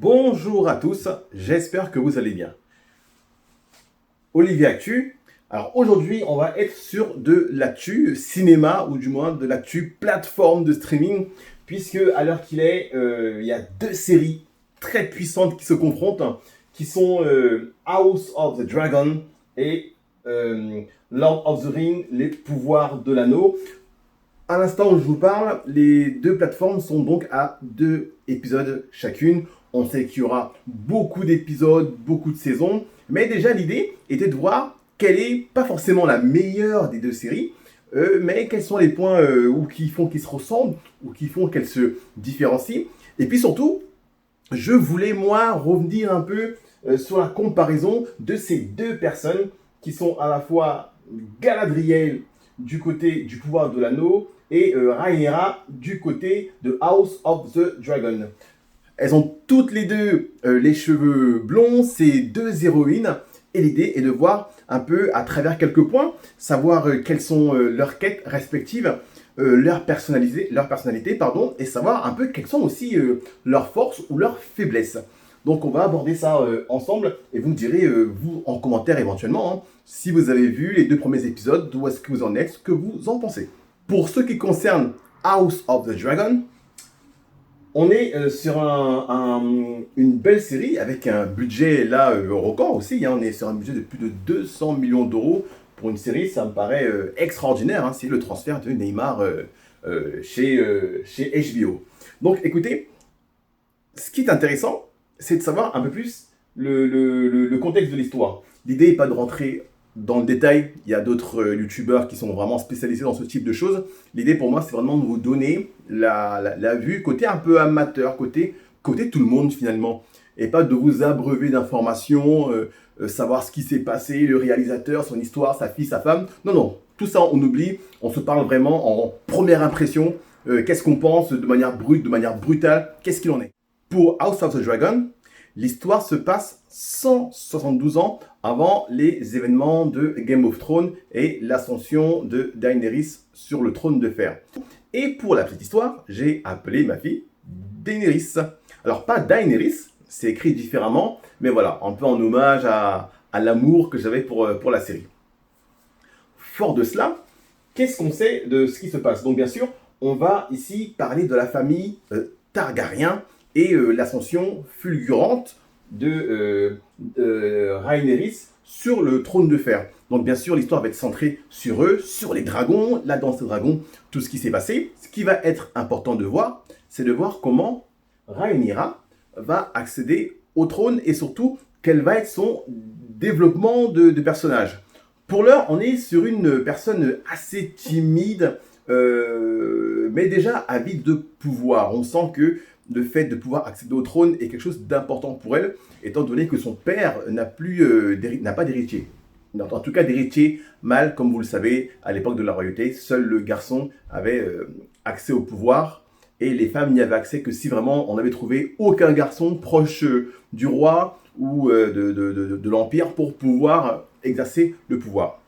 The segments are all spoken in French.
Bonjour à tous, j'espère que vous allez bien. Olivier Actu. Alors aujourd'hui, on va être sur de l'actu cinéma ou du moins de l'actu plateforme de streaming, puisque à l'heure qu'il est, il y a deux séries très puissantes qui se confrontent, qui sont House of the Dragon et Lord of the Ring, les pouvoirs de l'anneau. À l'instant où je vous parle, les deux plateformes sont donc à 2 épisodes chacune. On sait qu'il y aura beaucoup d'épisodes, beaucoup de saisons, mais déjà l'idée était de voir quelle est pas forcément la meilleure des deux séries, mais quels sont les points qui font qu'ils se ressemblent ou qui font qu'elles se différencient. Et puis surtout, je voulais moi revenir un peu sur la comparaison de ces deux personnes qui sont à la fois Galadriel du côté du pouvoir de l'anneau et Rhaenyra du côté de House of the Dragon. Elles ont toutes les deux les cheveux blonds, ces deux héroïnes, et l'idée est de voir un peu à travers quelques points, savoir quelles sont leurs quêtes respectives, leur personnalité, et savoir un peu quelles sont aussi leurs forces ou leurs faiblesses. Donc on va aborder ça ensemble, et vous me direz, vous en commentaire éventuellement, hein, si vous avez vu les 2 premiers épisodes, d'où est-ce que vous en êtes, ce que vous en pensez. Pour ce qui concerne House of the Dragon, on est sur une belle série avec un budget là record aussi. Hein. On est sur un budget de plus de 200 millions d'euros pour une série. Ça me paraît extraordinaire. Hein. C'est le transfert de Neymar chez HBO. Donc écoutez, ce qui est intéressant, c'est de savoir un peu plus le contexte de l'histoire. L'idée n'est pas de rentrer dans le détail. Il y a d'autres youtubeurs qui sont vraiment spécialisés dans ce type de choses. L'idée pour moi, c'est vraiment de vous donner la vue côté un peu amateur, côté tout le monde finalement. Et pas de vous abreuver d'informations, savoir ce qui s'est passé, le réalisateur, son histoire, sa fille, sa femme. Non, non, tout ça on oublie. On se parle vraiment en première impression. Qu'est-ce qu'on pense de manière brute, de manière brutale, qu'est-ce qu'il en est. Pour House of the Dragon, l'histoire se passe 172 ans avant les événements de Game of Thrones et l'ascension de Daenerys sur le trône de fer. Et pour la petite histoire, j'ai appelé ma fille Daenerys. Alors pas Daenerys, c'est écrit différemment, mais voilà, un peu en hommage à l'amour que j'avais pour la série. Fort de cela, qu'est-ce qu'on sait de ce qui se passe? Donc bien sûr, on va ici parler de la famille Targaryen, et l'ascension fulgurante de Rhaenyra sur le trône de fer. Donc bien sûr, l'histoire va être centrée sur eux, sur les dragons, la danse des dragons, tout ce qui s'est passé. Ce qui va être important de voir, c'est de voir comment Rhaenyra va accéder au trône et surtout, quel va être son développement de personnage. Pour l'heure, on est sur une personne assez timide, mais déjà avide de pouvoir. On sent que le fait de pouvoir accéder au trône est quelque chose d'important pour elle, étant donné que son père n'a pas d'héritier. En tout cas, d'héritier mâle, comme vous le savez, à l'époque de la royauté, seul le garçon avait accès au pouvoir, et les femmes n'y avaient accès que si vraiment on n'avait trouvé aucun garçon proche du roi ou de l'empire pour pouvoir exercer le pouvoir.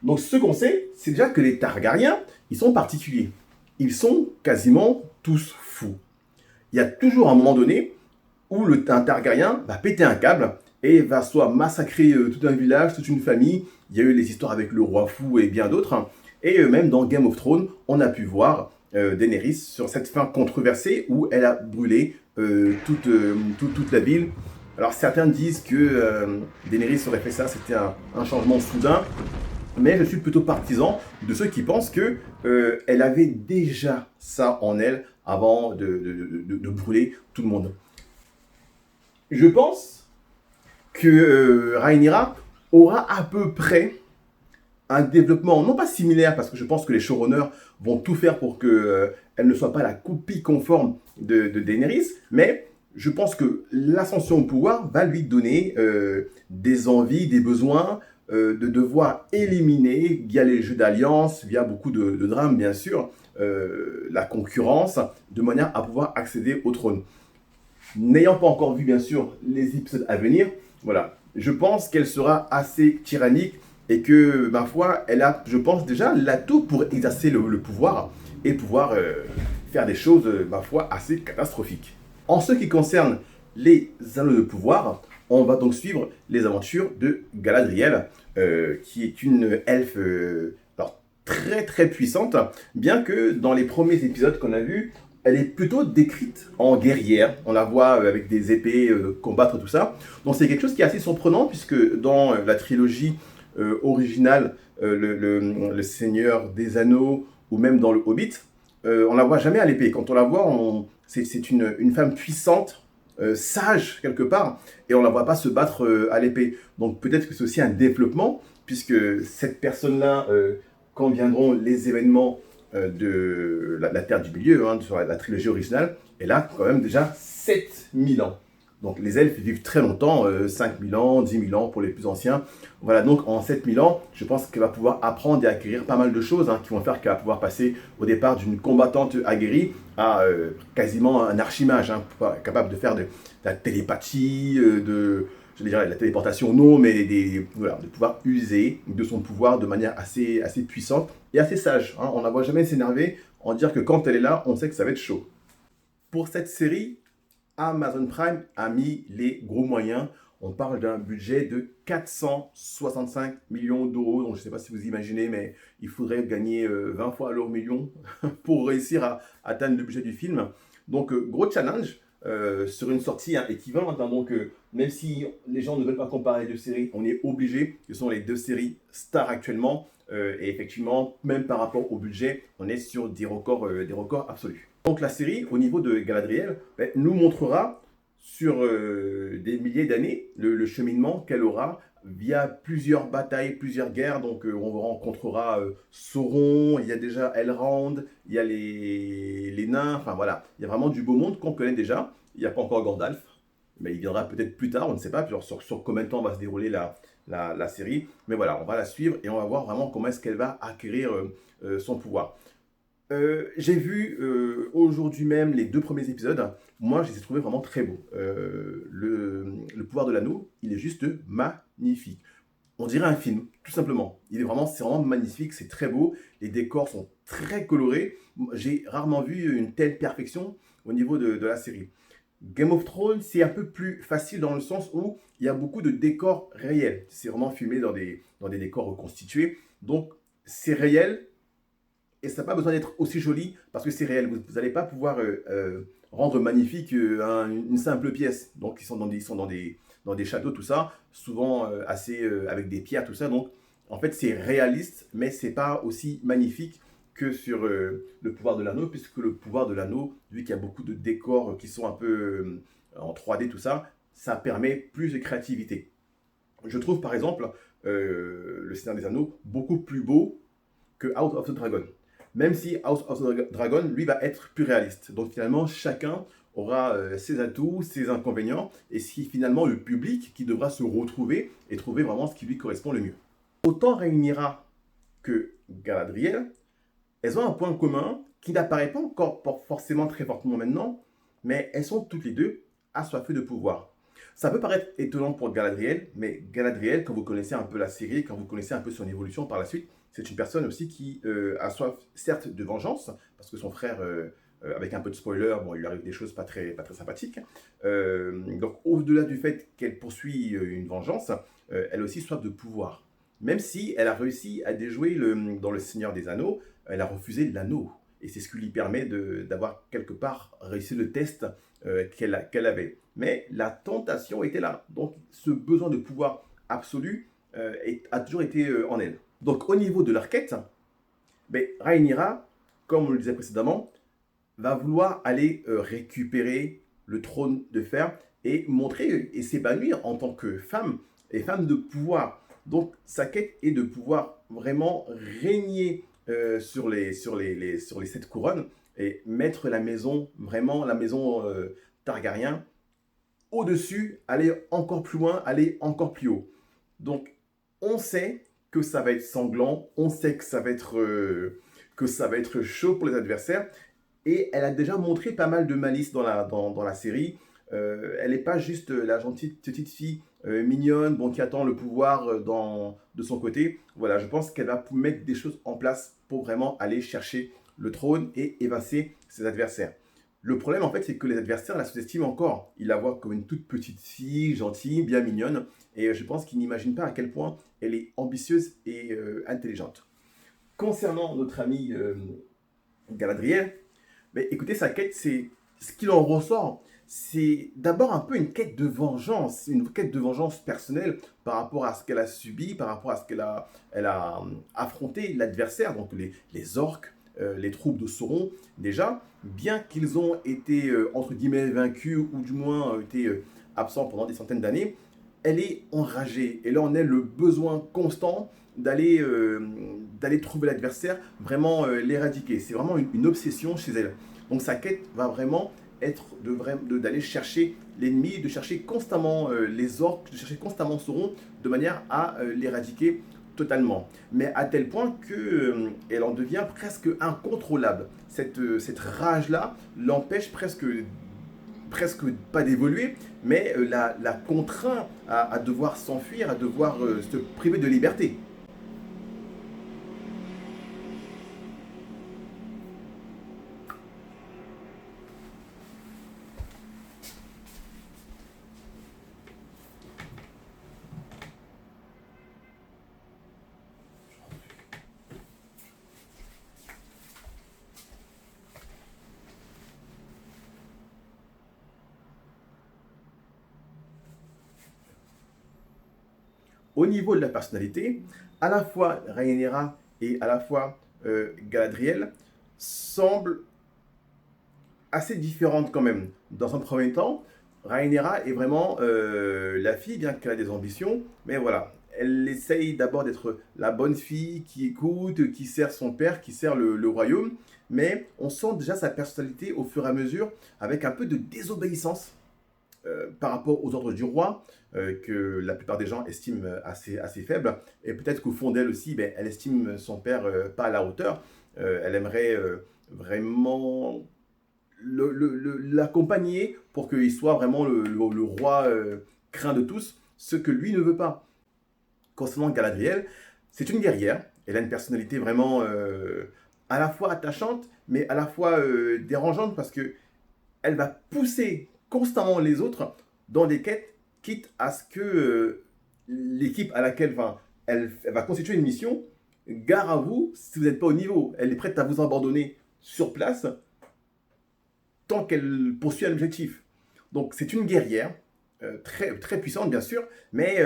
Donc ce qu'on sait, c'est déjà que les Targaryens, ils sont particuliers. Ils sont quasiment tous fous. Il y a toujours un moment donné où un Targaryen va péter un câble et va soit massacrer tout un village, toute une famille. Il y a eu les histoires avec le roi fou et bien d'autres. Et même dans Game of Thrones, on a pu voir Daenerys sur cette fin controversée où elle a brûlé toute la ville. Alors certains disent que Daenerys aurait fait ça, c'était un changement soudain. Mais je suis plutôt partisan de ceux qui pensent qu'elle avait déjà ça en elle avant de brûler tout le monde. Je pense que Rhaenyra aura à peu près un développement, non pas similaire, parce que je pense que les showrunners vont tout faire pour qu'elle ne soit pas la copie conforme de Daenerys, mais je pense que l'ascension au pouvoir va lui donner des envies, des besoins, de devoir éliminer, via les jeux d'alliance, via beaucoup de drames bien sûr, la concurrence, de manière à pouvoir accéder au trône. N'ayant pas encore vu bien sûr les épisodes à venir, voilà, je pense qu'elle sera assez tyrannique et que, ma foi, elle a, je pense déjà, l'atout pour exercer le pouvoir et pouvoir faire des choses, ma foi, assez catastrophiques. En ce qui concerne les anneaux de pouvoir, on va donc suivre les aventures de Galadriel, qui est une elfe alors, très très puissante, bien que dans les premiers épisodes qu'on a vus, elle est plutôt décrite en guerrière. On la voit avec des épées combattre tout ça. Donc c'est quelque chose qui est assez surprenant, puisque dans la trilogie originale, le Seigneur des Anneaux, ou même dans le Hobbit, on la voit jamais à l'épée. Quand on la voit, c'est une femme puissante, sage quelque part, et on la voit pas se battre à l'épée. Donc peut-être que c'est aussi un développement, puisque cette personne-là, quand viendront les événements de la Terre du Milieu, hein, sur la trilogie originale, elle a quand même déjà 7000 ans. Donc les elfes vivent très longtemps, 5000 ans, 10 000 ans pour les plus anciens. Voilà, donc en 7000 ans, je pense qu'elle va pouvoir apprendre et acquérir pas mal de choses, hein, qui vont faire qu'elle va pouvoir passer au départ d'une combattante aguerrie à quasiment un archimage, hein, capable de faire de la télépathie, je vais dire la téléportation non, mais voilà, de pouvoir user de son pouvoir de manière assez puissante et assez sage. Hein. On ne la voit jamais s'énerver, en dire que quand elle est là, on sait que ça va être chaud. Pour cette série, Amazon Prime a mis les gros moyens. On parle d'un budget de 465 millions d'euros. Donc, je ne sais pas si vous imaginez, mais il faudrait gagner 20 fois l'euro million pour réussir à atteindre le budget du film. Donc, gros challenge sur une sortie équivalente. Hein. Donc, même si les gens ne veulent pas comparer les deux séries, on est obligé. Ce sont les deux séries stars actuellement. Et effectivement, même par rapport au budget, on est sur des records absolus. Donc la série, au niveau de Galadriel, nous montrera sur des milliers d'années le cheminement qu'elle aura via plusieurs batailles, plusieurs guerres. Donc on rencontrera Sauron, il y a déjà Elrond, il y a les nains, enfin voilà. Il y a vraiment du beau monde qu'on connaît déjà. Il n'y a pas encore Gandalf, mais il viendra peut-être plus tard, on ne sait pas, sur combien de temps va se dérouler la série. Mais voilà, on va la suivre et on va voir vraiment comment est-ce qu'elle va acquérir son pouvoir. J'ai vu aujourd'hui même les 2 premiers épisodes. Moi, je les ai trouvés vraiment très beaux. Le pouvoir de l'anneau, il est juste magnifique. On dirait un film, tout simplement. C'est vraiment magnifique, c'est très beau. Les décors sont très colorés. J'ai rarement vu une telle perfection au niveau de la série. Game of Thrones, c'est un peu plus facile dans le sens où il y a beaucoup de décors réels. C'est vraiment filmé dans des décors reconstitués. Donc, c'est réel, et ça n'a pas besoin d'être aussi joli parce que c'est réel. Vous n'allez pas pouvoir rendre magnifique une simple pièce. Donc ils sont dans des châteaux, tout ça, souvent avec des pierres, tout ça. Donc en fait c'est réaliste, mais c'est pas aussi magnifique que sur le pouvoir de l'anneau, puisque le pouvoir de l'anneau, vu qu'il y a beaucoup de décors qui sont un peu en 3D, tout ça, ça permet plus de créativité. Je trouve par exemple le Seigneur des Anneaux beaucoup plus beau que House of the Dragon. Même si House of the Dragon, lui, va être plus réaliste. Donc finalement, chacun aura ses atouts, ses inconvénients, et c'est finalement le public qui devra se retrouver et trouver vraiment ce qui lui correspond le mieux. Autant Rhaenyra que Galadriel, elles ont un point commun qui n'apparaît pas encore forcément très fortement maintenant, mais elles sont toutes les deux assoiffées de pouvoir. Ça peut paraître étonnant pour Galadriel, mais Galadriel, quand vous connaissez un peu la série, quand vous connaissez un peu son évolution par la suite, c'est une personne aussi qui a soif, certes, de vengeance, parce que son frère, avec un peu de spoiler, bon, il lui arrive des choses pas très sympathiques. Donc, au-delà du fait qu'elle poursuit une vengeance, elle a aussi soif de pouvoir. Même si elle a réussi à déjouer dans Le Seigneur des Anneaux, elle a refusé l'anneau. Et c'est ce qui lui permet d'avoir quelque part réussi le test qu'elle avait. Mais la tentation était là. Donc, ce besoin de pouvoir absolu a toujours été en elle. Donc, au niveau de leur quête, Rhaenyra, comme on le disait précédemment, va vouloir aller récupérer le trône de fer et montrer et s'épanouir en tant que femme et femme de pouvoir. Donc, sa quête est de pouvoir vraiment régner sur les 7 couronnes et mettre la maison, vraiment la maison Targaryen, au-dessus, aller encore plus loin, aller encore plus haut. Donc, on sait que ça va être sanglant, on sait que ça va être chaud pour les adversaires, et elle a déjà montré pas mal de malice dans la série. Elle n'est pas juste la gentille petite fille mignonne, bon, qui attend le pouvoir de son côté. Voilà, je pense qu'elle va mettre des choses en place pour vraiment aller chercher le trône et évincer ses adversaires. Le problème, en fait, c'est que les adversaires la sous-estiment encore. Ils la voient comme une toute petite fille, gentille, bien mignonne, et je pense qu'ils n'imaginent pas à quel point elle est ambitieuse et intelligente. Concernant notre ami Galadriel, mais écoutez, sa quête, c'est ce qu'il en ressort. C'est d'abord un peu une quête de vengeance personnelle par rapport à ce qu'elle a subi, par rapport à ce qu'elle a affronté l'adversaire, donc les orques, les troupes de Sauron. Déjà, bien qu'ils ont été entre guillemets vaincus ou du moins été absents pendant des centaines d'années, elle est enragée. Et là, on a le besoin constant d'aller trouver l'adversaire, vraiment l'éradiquer. C'est vraiment une obsession chez elle. Donc sa quête va vraiment être d'aller chercher l'ennemi, de chercher constamment les orques, de chercher constamment Sauron, de manière à l'éradiquer totalement. Mais à tel point qu'elle en devient presque incontrôlable. Cette rage-là l'empêche presque pas d'évoluer, mais la contraint à devoir s'enfuir, à devoir se priver de liberté. Au niveau de la personnalité, à la fois Rhaenyra et à la fois Galadriel semblent assez différentes quand même. Dans un premier temps, Rhaenyra est vraiment la fille, bien qu'elle a des ambitions, mais voilà, elle essaye d'abord d'être la bonne fille qui écoute, qui sert son père, qui sert le royaume, mais on sent déjà sa personnalité au fur et à mesure avec un peu de désobéissance par rapport aux ordres du roi, que la plupart des gens estiment assez faible, et peut-être qu'au fond d'elle aussi, ben, elle estime son père pas à la hauteur. Elle aimerait vraiment l'accompagner pour qu'il soit vraiment le roi craint de tous, ce que lui ne veut pas. Concernant Galadriel, c'est une guerrière, elle a une personnalité vraiment à la fois attachante, mais à la fois dérangeante, parce que elle va pousser constamment les autres dans des quêtes, quitte à ce que l'équipe à laquelle elle va constituer une mission, gare à vous si vous n'êtes pas au niveau. Elle est prête à vous abandonner sur place tant qu'elle poursuit un objectif. Donc c'est une guerrière, très puissante bien sûr, mais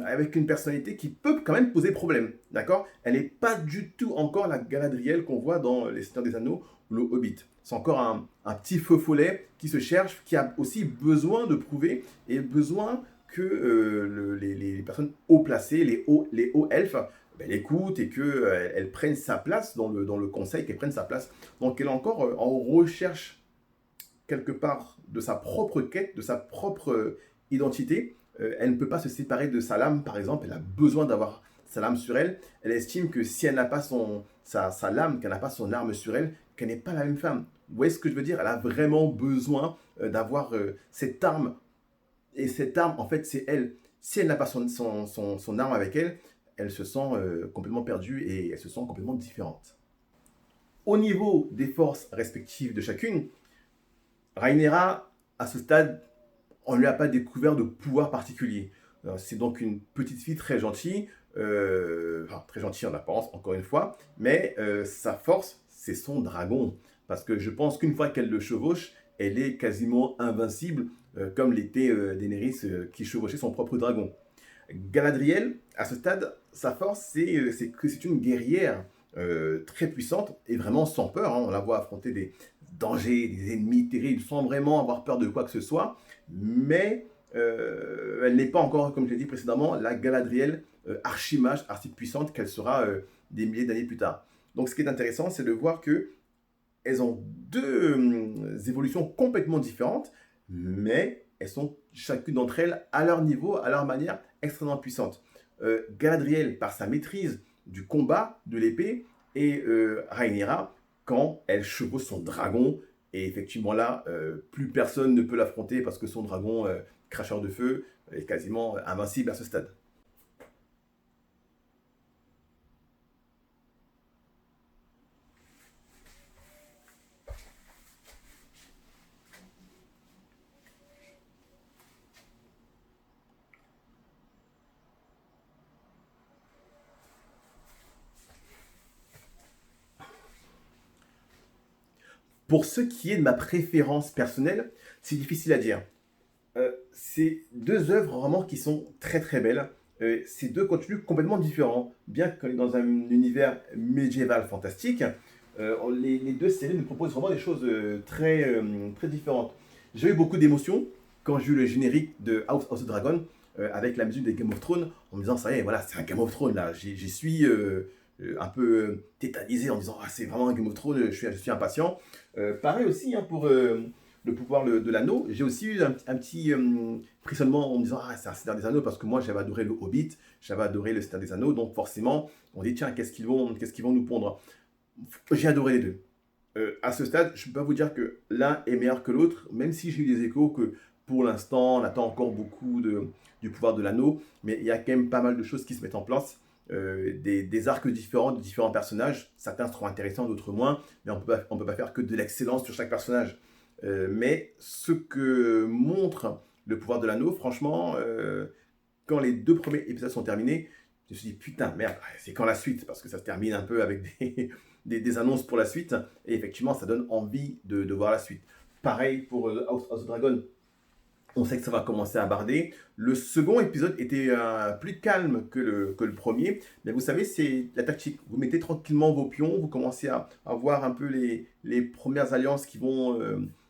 avec une personnalité qui peut quand même poser problème, d'accord. Elle n'est pas du tout encore la Galadriel qu'on voit dans Les Seigneurs des Anneaux ou le Hobbit. C'est encore un petit feu follet qui se cherche, qui a aussi besoin de prouver et besoin que les personnes haut placées, les hauts elfes, ben, l'écoutent et qu'elle prenne sa place dans le conseil, qu'elle prenne sa place. Donc elle est encore en recherche quelque part de sa propre quête, de sa propre identité. Elle ne peut pas se séparer de sa lame, par exemple. Elle a besoin d'avoir sa lame sur elle. Elle estime que si elle n'a pas sa lame, qu'elle n'a pas son arme sur elle, qu'elle n'est pas la même femme. Vous voyez ce que je veux dire? Elle a vraiment besoin d'avoir cette arme. Et cette arme, en fait, c'est elle. Si elle n'a pas son arme avec elle, elle se sent complètement perdue et elle se sent complètement différente. Au niveau des forces respectives de chacune, Rhaenyra, à ce stade, on ne lui a pas découvert de pouvoir particulier. C'est donc une petite fille très gentille, enfin, très gentille en apparence, encore une fois, mais sa force, c'est son dragon. Parce que je pense qu'une fois qu'elle le chevauche, elle est quasiment invincible, comme l'était Daenerys qui chevauchait son propre dragon. Galadriel, à ce stade, sa force, c'est que c'est une guerrière très puissante et vraiment sans peur. Hein. On la voit affronter des dangers, des ennemis terribles sans vraiment avoir peur de quoi que ce soit. Mais elle n'est pas encore, comme je l'ai dit précédemment, la Galadriel archi-mage, archi-puissante qu'elle sera des milliers d'années plus tard. Donc ce qui est intéressant, c'est de voir que elles ont deux évolutions complètement différentes, mais elles sont chacune d'entre elles à leur niveau, à leur manière, extrêmement puissantes. Galadriel, par sa maîtrise du combat, de l'épée, et Rhaenyra, quand elle chevauche son dragon, et effectivement là, plus personne ne peut l'affronter parce que son dragon, cracheur de feu, est quasiment invincible à ce stade. Pour ce qui est de ma préférence personnelle, c'est difficile à dire. C'est deux œuvres vraiment qui sont très très belles. C'est deux contenus complètement différents. Bien qu'on est dans un univers médiéval fantastique, les deux séries nous proposent vraiment des choses très différentes. J'ai eu beaucoup d'émotions quand j'ai eu le générique de House of the Dragon avec la musique de Game of Thrones en me disant ça y est, voilà, c'est un Game of Thrones là. J'y suis un peu tétanisé en disant ah, c'est vraiment un Game of Thrones, je suis impatient. Pareil aussi hein, pour le pouvoir de l'anneau. J'ai aussi eu un petit frissonnement en me disant ah, c'est un Seigneur des Anneaux parce que moi j'avais adoré le Hobbit, j'avais adoré le Seigneur des Anneaux, donc forcément on dit tiens, qu'est-ce qu'ils vont nous pondre. J'ai adoré les deux. À ce stade, je ne peux pas vous dire que l'un est meilleur que l'autre, même si j'ai eu des échos que pour l'instant, on attend encore beaucoup du pouvoir de l'anneau, mais il y a quand même pas mal de choses qui se mettent en place. Des arcs différents de différents personnages. Certains seront intéressants, d'autres moins, mais on peut pas faire que de l'excellence sur chaque personnage. Mais ce que montre le pouvoir de l'anneau, franchement, quand les 2 premiers épisodes sont terminés, je me suis dit putain, merde, c'est quand la suite? Parce que ça se termine un peu avec des annonces pour la suite. Et effectivement, ça donne envie de voir la suite. Pareil pour House of the Dragon. On sait que ça va commencer à barder. Le second épisode était plus calme que le premier. Mais vous savez, c'est la tactique. Vous mettez tranquillement vos pions, vous commencez à voir un peu les premières alliances qui vont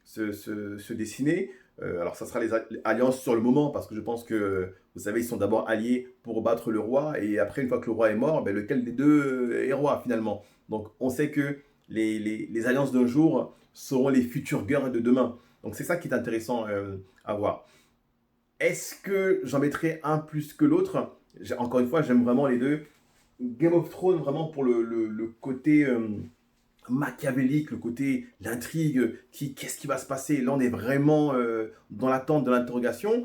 se dessiner. Alors, ça sera les alliances sur le moment, parce que je pense que, vous savez, ils sont d'abord alliés pour battre le roi. Et après, une fois que le roi est mort, ben, lequel des deux est roi finalement? Donc, on sait que les alliances d'un jour seront les futures guerres de demain. Donc, c'est ça qui est intéressant à voir. Est-ce que j'en mettrais un plus que l'autre? Encore une fois, j'aime vraiment les deux. Game of Thrones, vraiment pour le côté machiavélique, le côté l'intrigue, qu'est-ce qui va se passer? Là, on est vraiment dans l'attente de l'interrogation.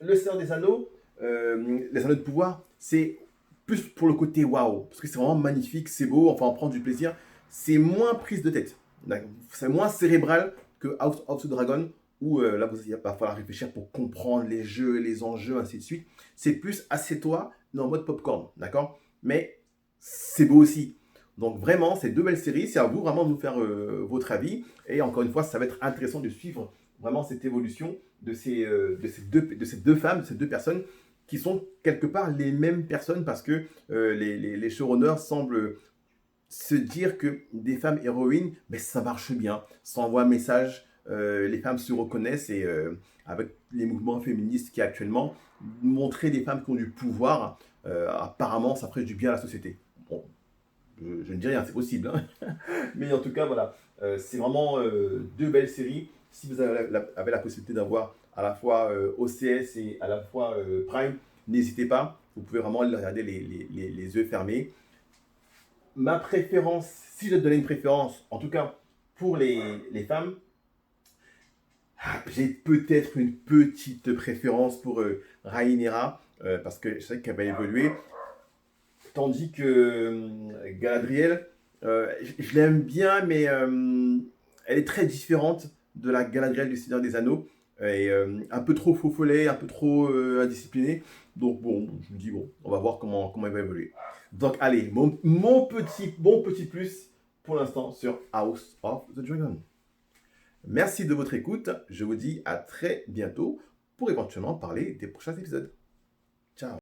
Le Seigneur des Anneaux, les Anneaux de pouvoir, c'est plus pour le côté waouh, parce que c'est vraiment magnifique, c'est beau, enfin on prend du plaisir. C'est moins prise de tête, c'est moins cérébral que House of the Dragon, où là il va falloir réfléchir pour comprendre les jeux, les enjeux, ainsi de suite. C'est plus assieds-toi, mais en mode popcorn, d'accord? Mais c'est beau aussi. Donc vraiment, c'est deux belles séries, c'est à vous vraiment de nous faire votre avis. Et encore une fois, ça va être intéressant de suivre vraiment cette évolution de ces deux femmes, de ces deux personnes qui sont quelque part les mêmes personnes parce que les showrunners semblent se dire que des femmes héroïnes, mais ça marche bien, ça envoie un message, les femmes se reconnaissent et avec les mouvements féministes qui actuellement, montrer des femmes qui ont du pouvoir, apparemment ça ferait du bien à la société. Bon, je ne dis rien, c'est possible, hein. Mais en tout cas, voilà, c'est vraiment deux belles séries. Si vous avez la possibilité d'avoir à la fois OCS et à la fois Prime, n'hésitez pas. Vous pouvez vraiment les regarder les yeux fermés. Ma préférence, si je dois donner une préférence, en tout cas pour les femmes, j'ai peut-être une petite préférence pour Rhaenyra, parce que je sais qu'elle va évoluer. Tandis que Galadriel, je l'aime bien, mais elle est très différente de la Galadriel du Seigneur des Anneaux. Et un peu trop faux follet, un peu trop indisciplinée. Donc bon, je me dis, bon, on va voir comment elle va évoluer. Donc allez, mon petit plus pour l'instant sur House of the Dragon. Merci de votre écoute. Je vous dis à très bientôt pour éventuellement parler des prochains épisodes. Ciao.